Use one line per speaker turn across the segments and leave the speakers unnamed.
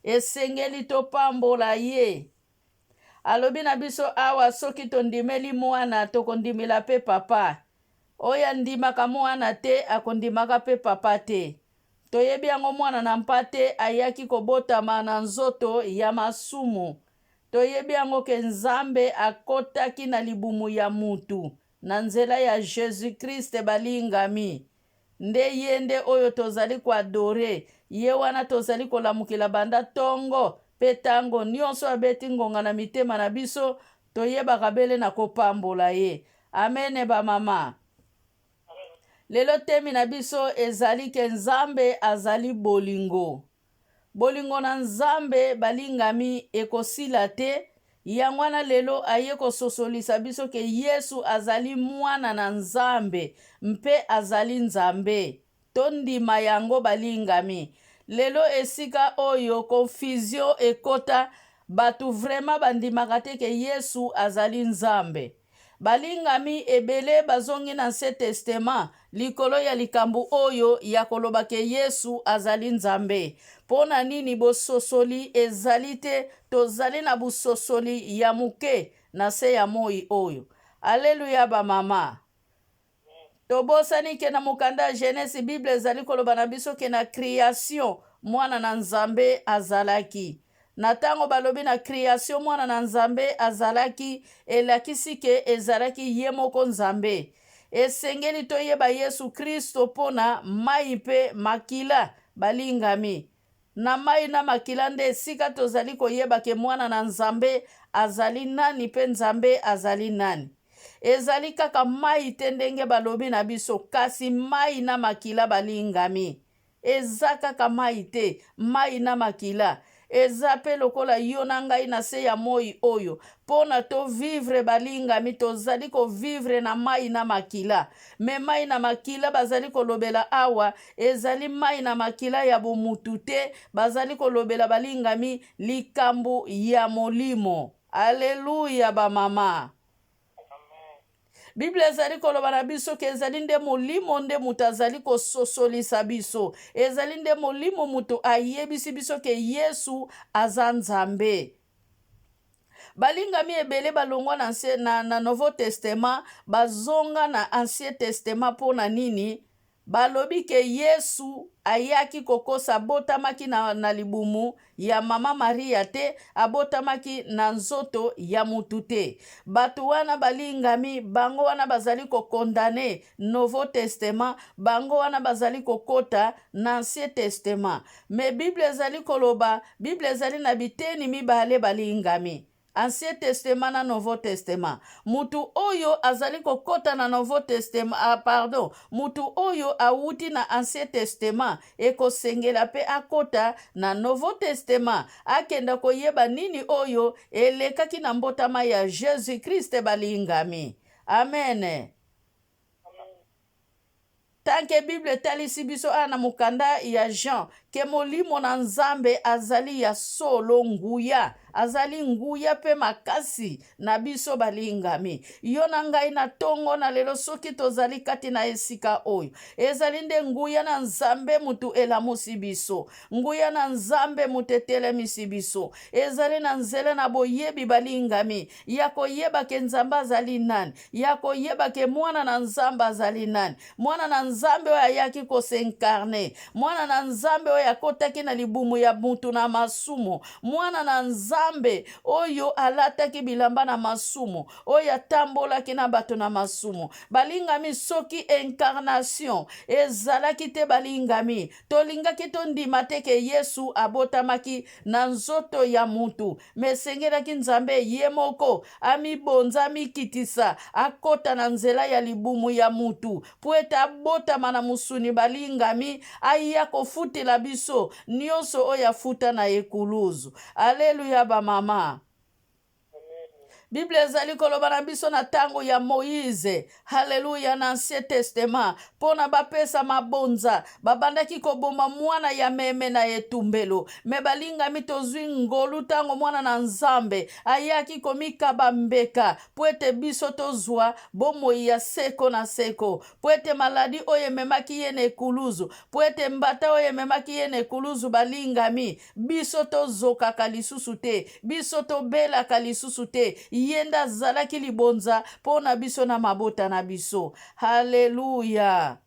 esengeli topambola ye. Alobi na biso awa soki tondimeli mwana tokondimela pe papa. Oya ndimaka mwana te akondimaka pe papa te. Toyebi yango mwana na mpate ayaki kobotama na nzoto ya masumu. Toyebi yango ke Nzambe akotaki na libumu ya mutu na nzela ya Jésus Christ balingami. Nde ye nde oyo tozali kuadore, ye wana tozali kolamukila banda tongo pe tango nyonso abeti ngonga na mitema na biso, toyebaka bele na kopambola ye. Amene ba mama. Lelo temi na biso ezali ke Nzambe azali bolingo. Bolingo na Nzambe balingami ekosila te. Yango wana lelo aye kososolisa biso ke Yesu azali mwana na Nzambe mpe azali Nzambe. Tondima yango balingami. Lelo esika oyo confusion ekota, batu vrema bandimaka te ke Yesu azali Nzambe. Balingami ebele bazongi na Ancien Testament likolo ya likambu oyo ya koloba ke Yesu azali Nzambe. Pona nini bososoli ezali te, tozali na busosoli ya muke na se ya moi oyo. Aleluya ba mama. Tobosani ke na mukanda Genesi Bible ezali koloba na biso ke na création mwana na Nzambe azalaki. Na tango balobi na création mwana na Nzambe azalaki, elakisi ke ezalaki ye moko Nzambe. Esengeli toyeba Yesu Kristo pona mai pe makila balingami. Na mai na makila nde esika tozali koyeba ke mwana na Nzambe azali nani pe Nzambe azali nani. Ezali kaka mai te ndenge balobi na biso, kasi mai na makila balingami. Eza kaka mai te, mai na makila. Eza pe lokola yo na ngai na se ya moi oyo. Pona to vivre balingami, tozali ko vivre na mai na makila. Me mai na makila bazali kolobela awa, ezali mai na makila ya bomutu te, bazali kolobela balingami likambu ya molimo. Aleluya ba mama. Bible ezali koloba na biso ke ezali nde molimo nde mutu azali kososolisa biso. Ezali nde molimo mutu ayebisi biso ke Yesu aza Nzambe. Balingami ebele balongwa na Nouveau Testament, bazonga na Ancien Testament pona nini? Balobi ke Yesu ayaki kokosa abotamaki na libumu ya mama Maria te, abotamaki na nzoto ya mutu te. Batu wana balingami, bango wana bazali kokondane Nouveau Testament, bango wana bazali kokota na Ancien Testament. Me Bible ezali koloba, Bible ezali na biteni mibale balingami. Ancien Testament na Nouveau Testament. Mutu oyo azali kokota na Nouveau Testament, mutu oyo awuti na Ancien Testament ekosengela pe akota na Nouveau Testament, akenda koyeba nini oyo elekaki na mbotama ya Jésus Christ balingami. Amen. Tanke Bible talisi biso ana mukanda ya Jean ke molimo na Nzambe azali ya solo nguya, azali nguya pe makasi na biso balingami. Yo na ngai na tongo na lelo soki tozali kati na esika oyo, ezali nde nguya na Nzambe mutu elamusi biso, nguya na Nzambe mutu etelemisi biso. Ezali na nzela na boyebi balingami ya koyeba ke Nzambe azali nani, ya koyeba ke mwana na Nzambe azali nani, mwana na Nzambe oyo ayaki kosenkarne, mwana na Nzambe oyo akotaki na libumu ya mutu na masumu, mwana na Nzambe oyo alataki bilamba na masumu, oyo atambolaki na bato na masumu. Balingami soki incarnation ezalaki te balingami, tolingaki tondima te ke Yesu abotamaki na nzoto ya mutu, mesengelaki Nzambe ye moko amibonza amikitisa akota na nzela ya libumu ya mutu po ete abotama na musuni balingami, aya kofutela biso nyonso oyo afuta na ekuluzu. Aleluya ba mama. Bible ezali koloba na biso na tango ya Moïse, haleluya, na Ancien Testament, pona bapesa mabonza, babandaki koboma mwana ya meme na etumbelo, me balingami tozwi ngolu tango mwana na Nzambe ayaki komikaba mbeka, po ete biso tozwa bomoi ya seko na seko, po ete maladi oyo ememaki ye na ekuluzu, po ete mbata oyo ememaki ye na ekuluzu balingami, biso tozokaka lisusu te, biso tobelaka lisusu te, yenda azalaki libonza mpo na biso na mabota na biso. Haleluya.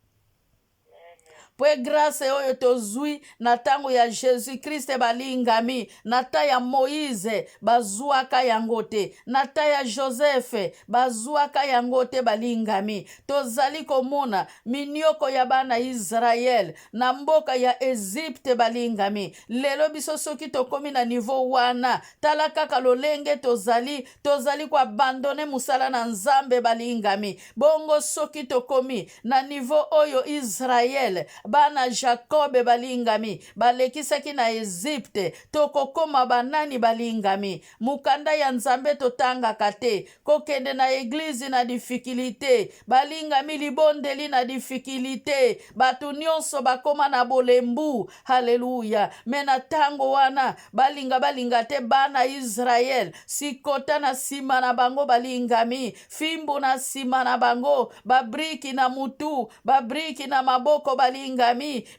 Pwe grâce oyo tozwi na tango ya Jésus Christ balingami, na ta ya Moïse bazwaka yango te, na ta ya Joseph bazwaka yango te balingami. Tozali komona minioko ya bana Israel na mboka ya Egypte balingami. Lelo biso soki tokomi na niveau wana, tala kaka lolenge tozali kwa abandone musala na Nzambe balingami. Bongo soki tokomi na niveau oyo Israel bana Jacob balingami balekisaki na Egypte, tokokoma banani balingami. Mukanda ya Nzambe totangaka te, kokende na eglize na difikilite balingami, libondeli na difikilite, batu nyonso bakoma na bolembu. Haleluya. Mena tango wana balinga te bana Israel, sikota na sima na bango balingami, fimbu na sima na bango, babriki na mutu, babriki na maboko balingami,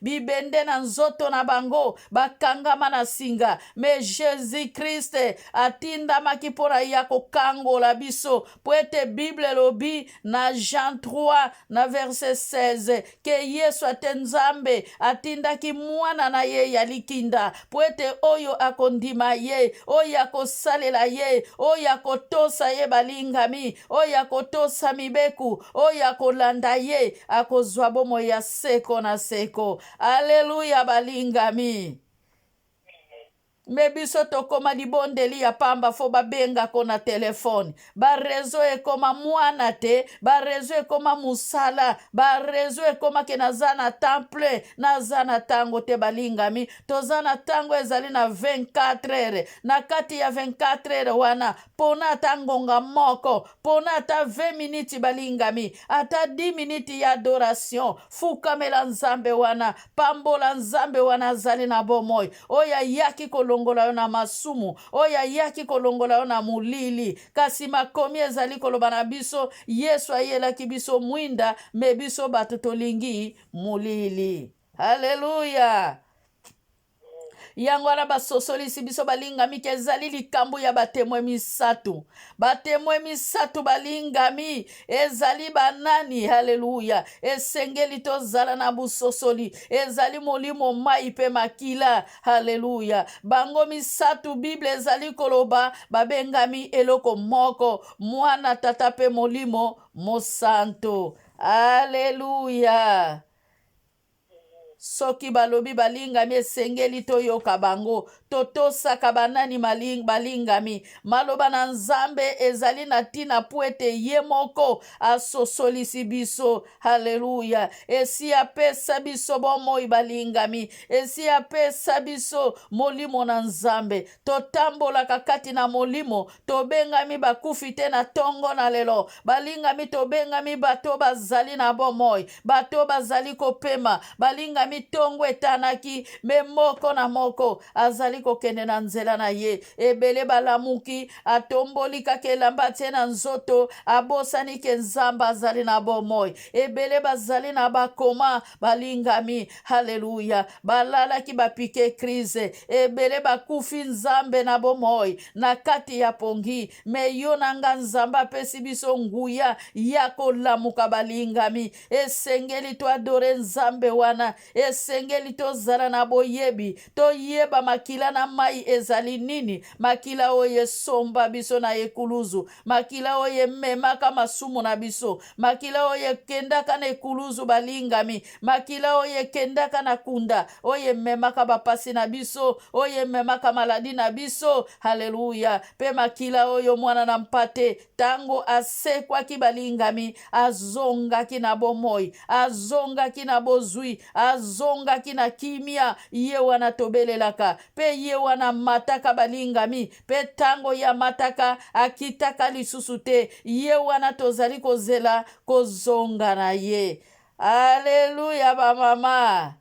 bibende na nzoto na bango bakangama na singa. Me Jésus Christ atindamaki mpona ya kokangola biso, po ete Bible lobi na Jean 3 na verset 16 ke Yesu ate Nzambe atindaki mwana na ye ya likinda, po ete oyo akondima ye, oyo akosalela ye, oyo akotosa ye balingami, oyo akotosa mibeku, oyo akolanda ye, akozwa bomoi ya seko na seko. Aleluya balingami. Me biso tokoma libondeli ya pamba fo babenga ko na telefone, barezo ekoma mwana te, barezo ekoma musala, barezo ekoma ke naza na temple, naza na tango te balingami. Toza na tango ezali na 24 heures, na kati ya 24 heures wana pona ata ngonga moko, pona ata 20 minutes balingami, ata 10 minutes ya adoration, fukamela Nzambe wana, pambola Nzambe wana azali na bomoi, oya yaki kolongola yo na masumu, oya yaki kolongola yo na mulili. Kasi makomi ezali koloba na biso Yesu ayelaki biso mwinda, me biso batu tolingi mulili. Haleluya. Yango wana basosolisi biso balingami ke ezali likambo ya batemwe misatu. Batemwe misatu balingami ezali banani. Haleluya. Esengeli tozala na busosoli, ezali molimo mai pe makila. Haleluya. Bango misatu Bible ezali koloba babengami eloko moko, mwana tata pe molimo mosanto. Haleluya. Soki balobi balingami esengeli toyoka bango, totosaka banani balingami. Maloba na Nzambe ezali na tina po ete ye moko asosolisi biso. Haleluya. Esi apesa biso bomoi balingami, esi apesa biso molimo na Nzambe. Totambolaka kati na molimo, tobengami bakufi te na tongo na lelo balingami, tobengami bato bazali na bomoi, bato bazali kopema balingami. Tongo etanaki, me moko na moko azali kokende na nzela na ye. Ebele balamuki, atomboli kaka elamba tie na nzoto, abosani ke Nzambe azali na bomoi. Ebele bazali na bakoma balingami. Haleluya. Balalaki bapike krize, ebele bakufi Nzambe na bomoi na kati ya pongi. Me yo nanga Nzambe apesi biso nguya ya kolamuka balingami. Esengeli to adore Nzambe wana, esengeli tozala na boyebi, toyeba makila na mai ezali nini, makila oyo esomba biso na ekuluzu, makila oyo ememaka masumu na biso, makila oyo ekendaka na ekuluzu balingami, makila oyo ekendaka na kunda, oyo ememaka bapasi na biso, oyo ememaka maladi na biso. Haleluya. Pe makila oyo mwana na mpate tango asekwaki balingami, azongaki na bomoi, azongaki na bozwi, azongaki azongaki na kimia, ye wana tobelelaka, pe ye wana mataka balingami, pe tango ya mataka akitaka lisusu te, ye wana tozali kozela kozonga na ye. Haleluya bamama.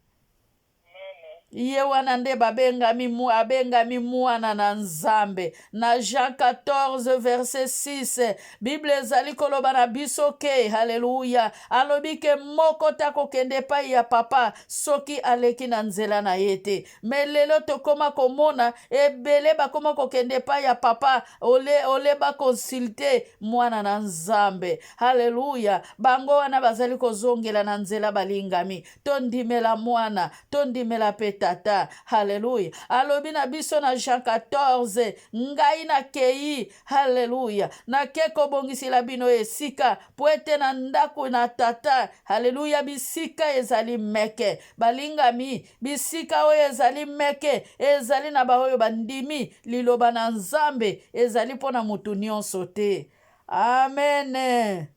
Ye wana nde abengami mwana na Nzambe. Na Jean 14 verset 6 Bible ezali koloba na biso ke, haleluya, alobi ke moko tako kende pa ya papa soki aleki na nzela na yete. Me lelo tokoma komona ebele bakoma kokende pa ya papa ole ba consulte mwana na Nzambe. Haleluya, bango wana bazali kozongela na nzela balingami, tondimela mwana, tondimela peta tata. Haleluya, alobi na biso na Jean 14, ngai na kei, haleluya, na keko bongisila bino esika po ete na ndako na tata, haleluya, bisika ezali meke balingami, bisika oyo ezali meke ezali na baoyo bandimi liloba na Nzambe, ezali mpona mutu nyonso te. Amen.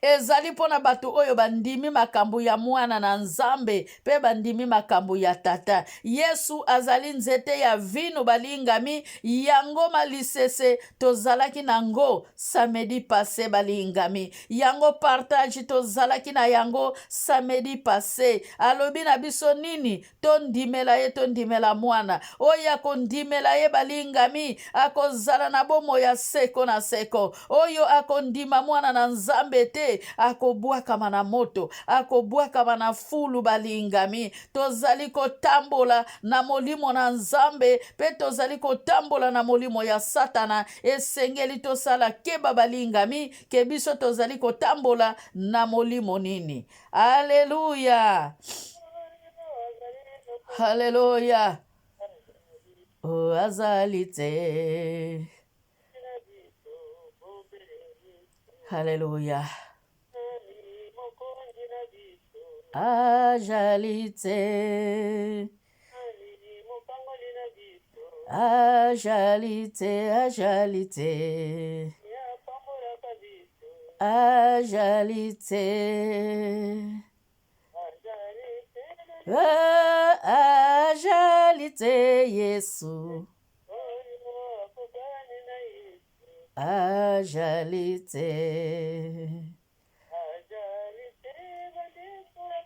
Ezali pona batu oyo bandimi makambo ya mwana na Nzambe, pe bandimi makambo ya tata. Yesu azali nzete ya vino balingami, yango malisese tozalaki nango samedi passé balingami, yango partage tozalaki na yango samedi passé. Alobi na biso nini? Tondimela ye, tondimela mwana oyo akondimela ye balingami, akozala na bomo ya seko na seko. Oyo akondima mwana na Nzambe te, akobwakama na moto, akobwakama na fulu balingami. Tozali kotambola na molimo na Nzambe, pe tozali kotambola na molimo ya Satana. Esengeli tosala keba balingami, ke biso tozali kotambola na molimo nini. Haleluya, haleluya. O azali te, haleluya. Ajalite, ajalite, ajalite, ajalite, ajalite Yesu, ajalite,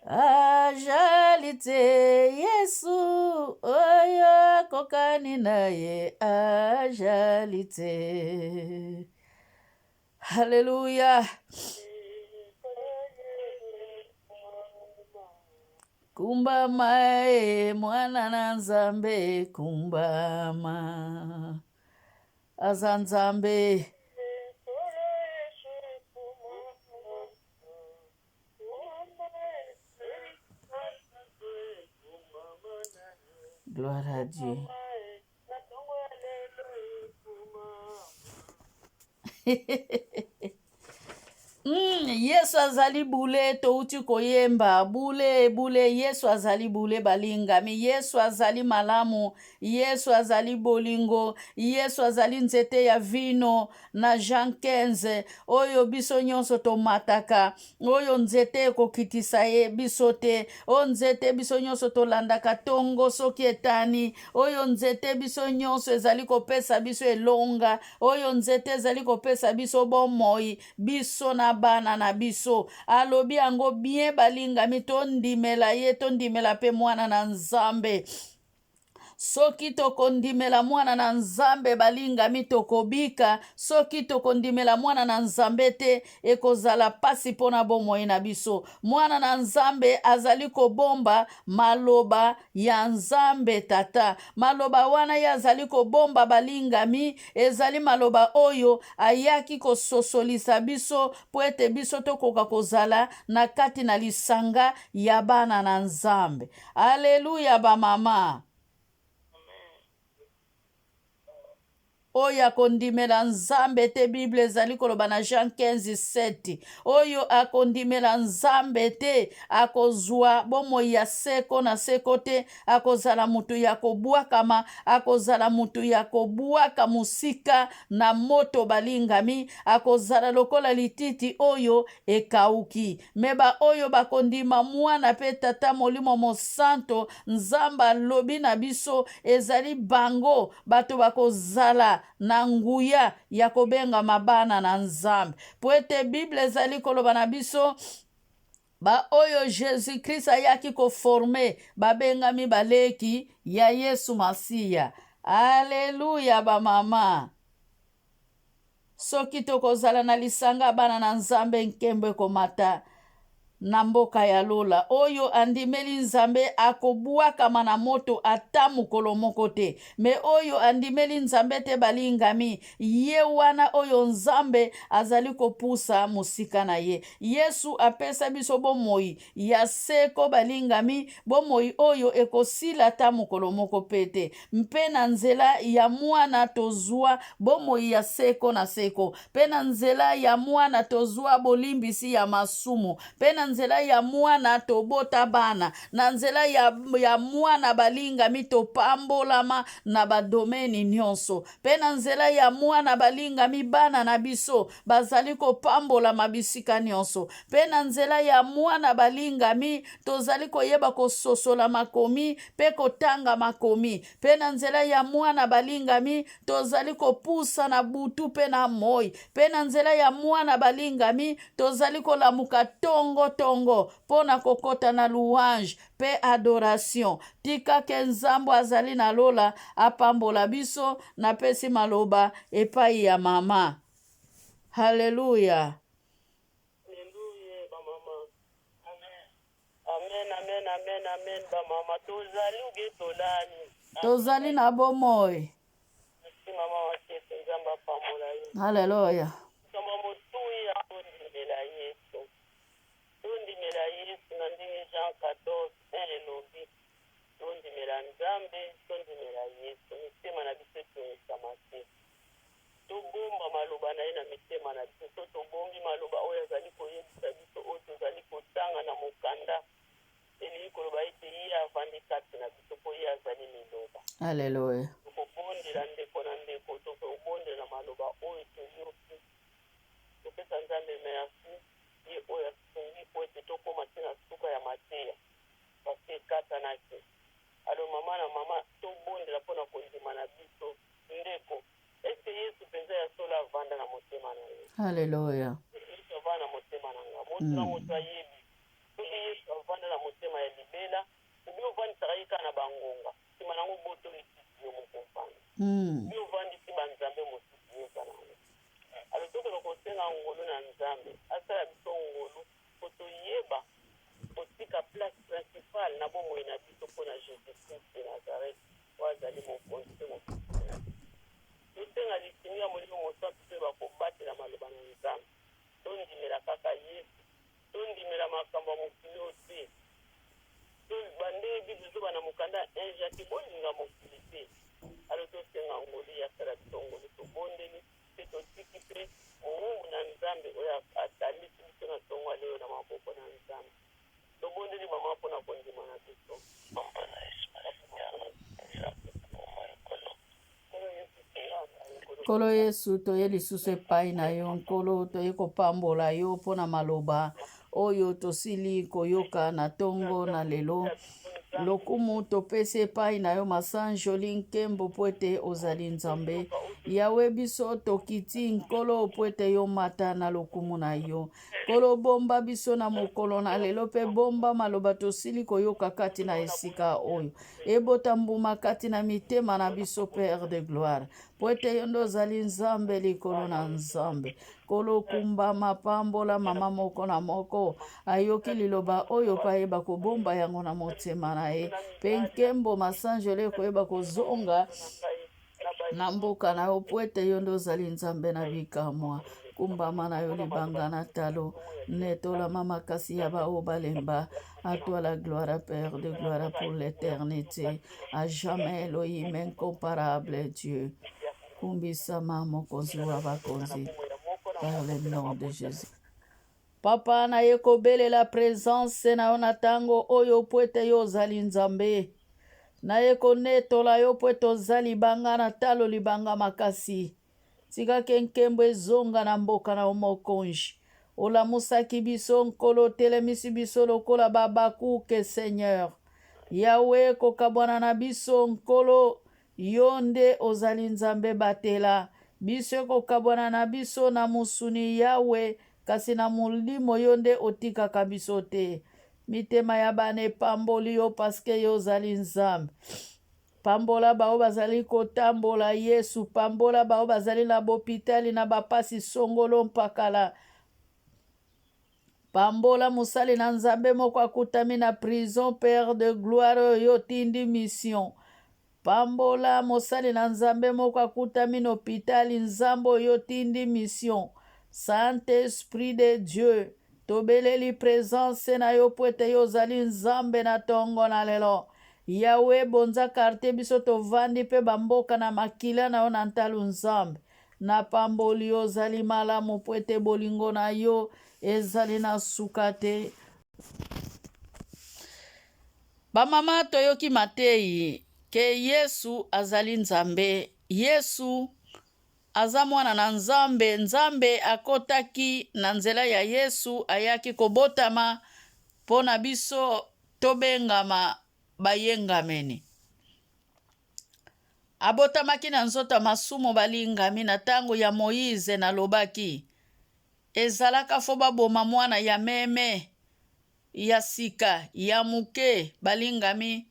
ajalite Yesu, oyo kokani naye, ajalite. Haleluya. Kumbama mwana na Nzambe, kumbama aza Nzambe. Gloire à Dieu. Yesu azali bule touti koyemba, bule Yesu azali bule balingami, Yesu azali malamu, Yesu azali bolingo, Yesu azali nzete ya vino. Na Jean 15 oyo biso nyonso tomataka, oyo nzete kokitisa ye biso te, o nzete biso nyonso tolandaka tongo soki etani, oyo nzete biso nyonso ezali kopesa biso elonga, oyo nzete ezali kopesa biso bomoi, biso na bana na biso. Alobi yango bien balingami, tondimela ye, tondimela pe mwana na Nzambe. Soki tokondimela mwana na Nzambe balingami tokobika, soki tokondimela mwana na Nzambe te ekozala pasi pona bomoi na biso. Mwana na Nzambe azali kobomba maloba ya Nzambe tata. Maloba wana ya azali kobomba balingami, ezali maloba oyo ayaki kososolisa biso po ete biso tokoka kozala na kati na lisanga ya bana na Nzambe. Haleluya ba mama. oyo akondimela nzambe te. Bible ezali koloba na Jean 15:7 oyo akondimela nzambe te akozwa bomoi ya seko na seko te, akozala mutu ya kobwakama, akozala mutu ya kobwaka musika na moto balingami, akozala lokola lititi oyo ekauki. Meba oyo bakondima mwana pe tata molimo mosanto, nzambe alobi na biso ezali bango bato bakozala na nguya ya kobenga mabana na nzambe. Po ete Bible ezali koloba na biso ba oyo Jésus Christ ayaki koforme babengami baleki ya Yesu Masiya. Aleluya bamama. Soki tokozala na lisanga bana na nzambe nkembo ekomata na mboka ya lola. Oyo andimeli nzambe akobwakama na moto ata mokolo moko te. Me oyo andimeli nzambe te balingami, ye wana oyo nzambe azali kopusa musika na ye. Yesu apesa biso bomoi ya seko balingami, bomoi oyo ekosila ata mokolo moko pete. Mpe na nzela ya mwana tozwa bomoi ya seko na seko. Pe na nzela ya mwana tozwa bolimbisi ya masumu. Pe na nzela ya mwana tobota bana. Na nzela ya mwana balingami topambolama na badomeni nyonso. Pe na nzela ya mwana balingami bana na biso bazali kopambolama bisika nyonso. Pe na nzela ya mwana balingami tozali koyeba kososola makomi pe kotanga makomi. Pe na nzela ya mwana balingami tozali kopusa na butu pe na moi. Pe na nzela ya mwana balingami tozali kolamuka tongo tongo pona kokota na louange pe adoration. Tika ke nzambo azali na lola apambola biso, na pesi maloba epai ya mama. Haleluya.
Amen, ba mama tozali uge tolani.
Tozali na bomoi.
Mama wasete nzamba pambola ye.
Haleluya.
Kama motuya ondimela Yesu. Ondimela Yesu na ndimi Jean 14 elobi. Ondimela nzambe, ondimela Yesu. Mitema na biso tuesamate. Tobomba maloba na ye na mitema na biso. Tobombi maloba oyo azali koyebisa biso oyo tozali kotanga na mokanda. Eli koloba ete ye avandi kati na biso po ye azali liloba.
Haleluya.
Tokobondela ndeko na ndeko, tokobondela maloba oyo toyoki. Topesa nzambe merci ye oyo asungi po ete tokoma ntina suka ya mateya pase ekatanaki. Alo mama na mama tobondela mpona kondima na biso ndeko. Ese Yesu mpenza ya solo avanda na motema na ye.
Haleluya.
Yesu avanda na motema na nga. Moto na moto ayebi. Soki Yesu avanda na motema ya libela, ubi ovandisaka ye kaka na bangonga. Nsima nango boto lisisi yo mokofanda. Ubi ovandisi banzambe mosusu yo kanango. Alo tokola kosenga ngolu na nzambe. Asala biso ngolu po toyeba kotika place principale na bomoi na biso mpona Jésus Christ de Nazareth oyo azali mokonzi mpe mokonzi na biso. Tosenga lisimi ya molimo mosantu mpe bakobatela maloba na nzambe. Tondimela kaka Yesu. Tondimela makambo ya mokili oyo te. Bandebi biso bana mokanda injaki bolinga mokili te. Alo tosenga ngolu ya sala biso ngolu tobondeli mpe totiki mpe momungu na nzambe oyo atalisi biso na tongo aleo na maboko na nzambe. Tobondeli mama mpona kondima na biso.
Nkolo Yesu toye lisusu epai na yo. Nkolo toye kopambola yo mpona maloba oyo tosili koyoka na tongo na lelo. Lokumu topesi epai na yo masanjoli nkembo po ete ozali nzambe. Yawe biso tokiti nkolo po ete yo mata na lokumu na yo. Nkolo bomba biso na mokolo na lelo pe bomba maloba tosili koyoka kati na esika oyo. Ebota mbuma kati na mitema na biso Père de gloire. Po ete yo ndo ozali nzambe likolo na nzambe. Kolo kumba mapambola mama moko na moko ayoki liloba oyo payeba kobomba yango na motema na ye. Pe nkembo masanjole koyeba kozonga na mboka na yo po ete yo ndo ozali nzambe na bikamwa. Kumbama na yo libanga na talo netola mama kasi ya bao balemba. À toi la gloire, Père de gloire pour l'éternité. À jamais, Elohim incomparable Dieu. kumbisama mokonzi wa bakonzi par le nom de Jésus. Papa na ye kobelela présence na yo na ntango oyo po ete yo ozali nzambe na ye konetola yo po ete oza libanga na talo libanga makasi tika ke nkembo ezonga na mboka na yo mokonzi olamusaki biso nkolo otelemisi biso lokola babakuke Seigneur yawe kokabwana na biso nkolo yo nde ozali nzambe batela biso kokabwana na biso na musuni yawe kasi na molimo yo nde otikaka biso te mitema ya bana epamboli yo paske yo ozali nzambe pambola bao bazali kotambola Yesu pambola bao bazali na bopitali na bapasi songolo mpakala pambola musali na nzambe moko akutami na prison père de gloire yo tindi mission pambola mosali na nzambe moko akutami na hopitali nzambe yo tindi mission Saint-Esprit de Dieu tobeleli présence na yo po ete yo ozali nzambe na tongo na lelo yawe bonza karte biso tovandi mpe bamboka na makila na yo na ntalo nzambe na pamboli yo ozali malamu po ete bolingo na yo ezali na suka te bamama toyoki matei ke Yesu azali nzambe Yesu aza mwana na nzambe nzambe akotaki na nzela ya Yesu ayaki kobotama mpo na biso tobengama bayengameni abotamaki na nzoto masumu balingami na ntango ya Moïse nalobaki ezalaka fo baboma mwana ya meme ya sika ya muke balingami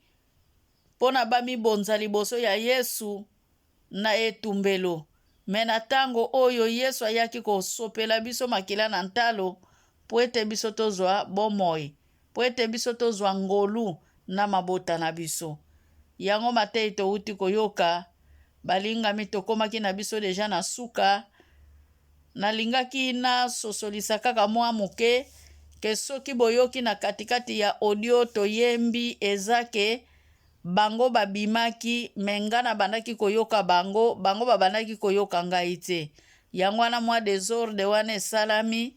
mpo na bamibonza liboso ya Yesu na etumbelo me na ntango oyo Yesu ayaki kosopela biso makila na ntalo po ete biso tozwa bomoi po ete biso tozwa ngolu na mabota na biso yango matei touti koyoka balingami tokomaki na biso deja na suka nalingaki nasosolisa kaka mwa moke ke soki boyoki na katikati ya audio toyembi eza ke bango babimaki me nga na bandaki koyoka bango babandaki koyoka ngai te yango wana mwa desordre wana esalami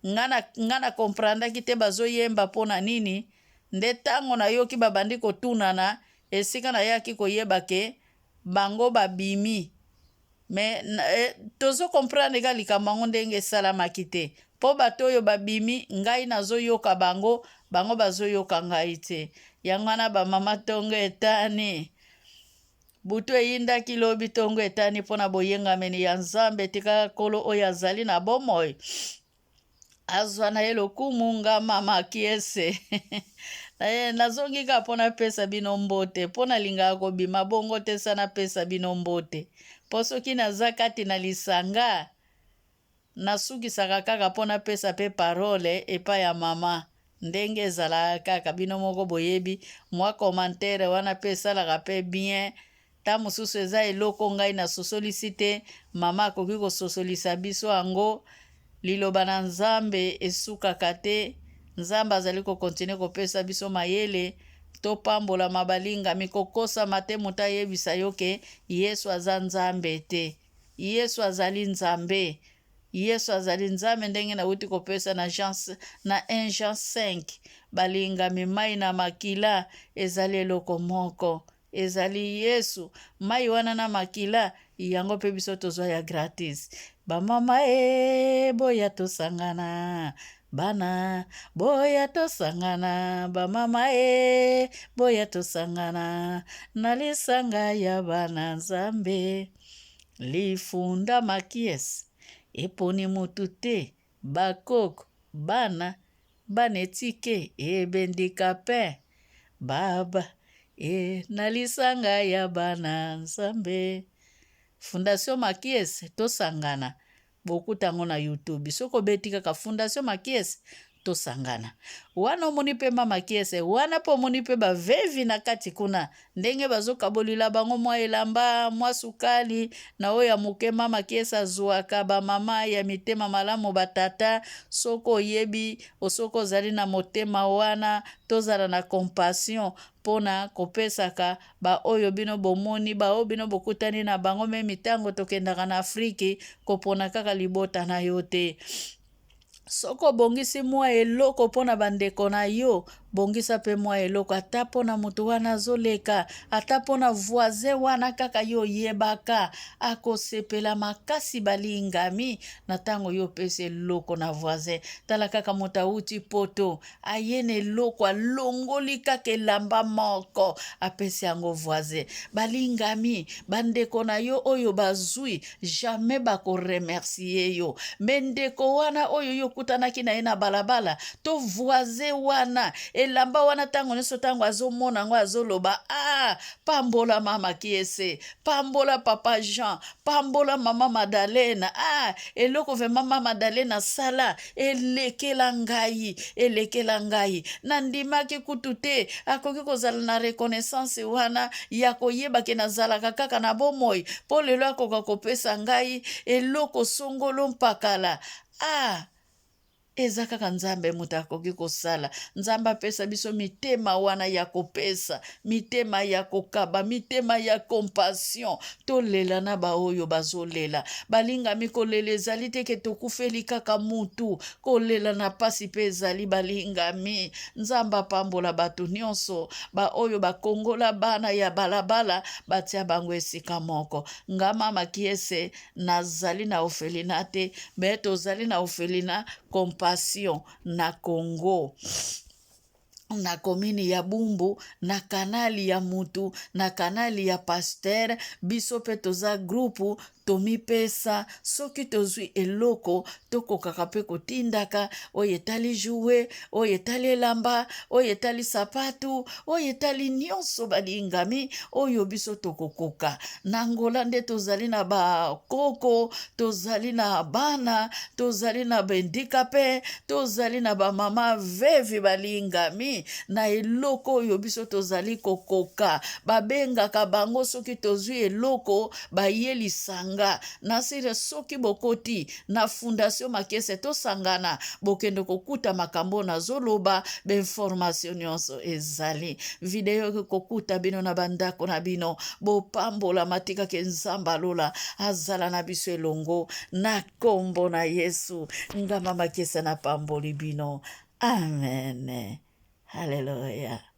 nga na komprandaki te bazoyemba mpo na nini nde ntango nayoki babandi kotunana esika nayaki koyeba ke bango babimi me tozokomprendre ka likambo yango ndenge esalamaki te mpo bato oyo babimi ngai nazoyoka bango bazoyoka ngai te yango wana bamama tongo etani butu eyindaki lobi tongo etani mpo na boyengameni ya nzambe tika kolo oyo azali na bomoi azwa na ye lokumu nga mama kiese nazongi ka mpo napesa bino mbote mpo nalingaka kobima bongo te sa napesa bino mbote mpo soki naza kati na lisanga nasukisaka kaka mpo napesa mpe parole epai ya mama ndenge ezalaka kaka bino moko boyebi mwa komantere wana mpe esalaka mpe bien ta mosusu eza eloko ngai nasosolisi te mama akoki kososolisa biso yango liloba na nzambe esukaka te nzambe azali kokontinue kopesa biso mayele topambolama balingami kokosama te moto ayebisa yo ke Yesu aza nzambe te Yesu azali nzambe Yesu azali nzambe ndenge nauti kopesa na 1 Jean 5 balingami mai na makila ezali eloko moko ezali Yesu mai wana na makila yango mpe biso tozwa ya gratis bamama boya tosangana bana boya tosangana bamama boya tosangana na lisanga ya bana nzambe lifunda makies eponi mutu te bakoko bana banetike ebendikape baba na lisanga ya bana nzambe Fondation Makies tosangana bokutango na YouTube soko beti kaka Fondation Makies tosangana wana omoni pe mama kiese wana po omoni pe bavevi na kati kuna ndenge bazokabolila bango mwa elamba mwa sukali na oyo ya moke mama kiese azwaka bamama ya mitema malamu batata soko oyebi osoko ozali na motema wana tozala na compassion mpona kopesaka baoyo bino bomoni baoyo bino bokutani na bango me mitango tokendaka na Afriki kopona kaka libota na yo te soko bongisi mwa eloko mpona bandeko na yo bongisa pe mwa eloko ata mpona moto wana azoleka ata mpona voisin wana kaka yo oyebaka akosepela makasi balingami na ntango yo opesa eloko na voisin tala kaka moto auti poto aye na eloko alongoli kaka elamba moko apesi yango voisin balingami bandeko na yo oyo bazwi jamais bakoremercie yo me ndeko wana oyo yo kutanaki na ye na balabala to voisin wana elamba wana tango nyonso tango azomona yango azoloba pambola mama kiese pambola papa Jean pambola mama Madalena eloko ve mama Madalena sala elekela ngai nandimaki kutu te akoki kozala na reconnaissance wana ya koyebake nazalaka kaka na bomoi mpo lelo akoka kopesa ngai eloko songolo mpakala eza kaka nzambe moto akoki kosala nzambe apesa biso mitema wana ya kopesa mitema ya kokaba mitema ya compassion tolela na baoyo bazolela balingami kolela ezali teke tokufeli kaka mutu kolela na pasi pe ezali balingami nzambe apambola bato nyonso baoyo bakongola bana ya balabala batia bango esika moko ngama makiese nazali na ofelina te me tozali na ofelina compassion na Congo na komini ya Bumbu na kanali ya mutu na kanali ya Pasteur biso pe toza grupu tomipesa soki tozwi eloko tokokaka pe kotindaka oyo etali jouet oyo etali elamba oyo etali sapatu oyo etali nyonso balingami oyo biso tokokoka na Ngola nde tozali na bakoko tozali na bana tozali na bendikape tozali na bamama vevi balingami na eloko oyo biso tozali kokoka babengaka bango soki tozwi eloko bayelisanga nasire soki bokoti na Fondation Makiese tosangana bokendo kokuta makambo na zoloba information nyonso ezali video kokuta bino na bandako na bino bopambola matika ke nzamba lola azala na biso elongo na kombo na Yesu ngama Makiese na pamboli bino amen haleluya.